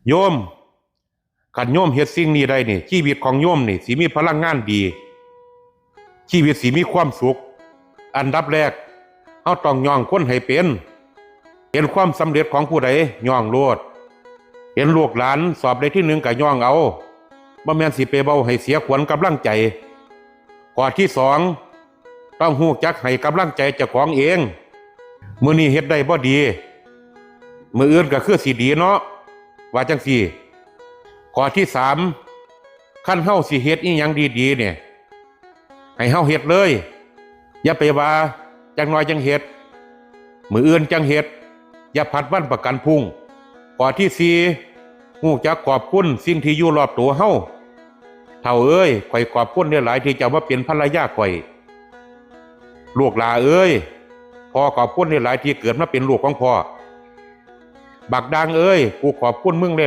โยมขันโยมเฮ็ดสิ่งนี้ได้นี่ชีวิตของโยมนี่สิมีพลังงานดีชีวิตสิมีความสุขอันดับแรกเฮาต้องย่องคนให้เป็นเห็นความสำเร็จของผู้ใดย่องโลดเห็นลูกหลานสอบได้ที่หนึ่งก็ย่องเอาบ่แม่นสิไปเว้าให้เสียขวัญกำลังใจข้อที่สองต้องฮู้จักให้กำลังใจเจ้าของเองมื้อนี้เฮ็ดได้บ่ดีมื้ออื่นก็คือสิดีเนาะว่าจังซี่ข้อที่สามคันเฮาสิเฮ็ดอีหยังดีๆเนี่ยให้เฮาเฮ็ดเลยอย่าไปว่าจังน้อยจังเฮ็ดมื้ออื่นจังเฮ็ดอย่าผัดวันประกันพรุ่งข้อที่สี่ฮู้จักขอบคุณสิ่งที่อยู่รอบตัวเฮาเฒ่าเอ้ยข่อยขอบคุณหลายๆที่เจ้ามาเป็นภรรยาข่อยลูกหลาเอ้ยพ่อขอบคุณหลายๆที่เกิดมาเป็นลูกของพ่อบักดังเอ้ยกูขอบคุณมึง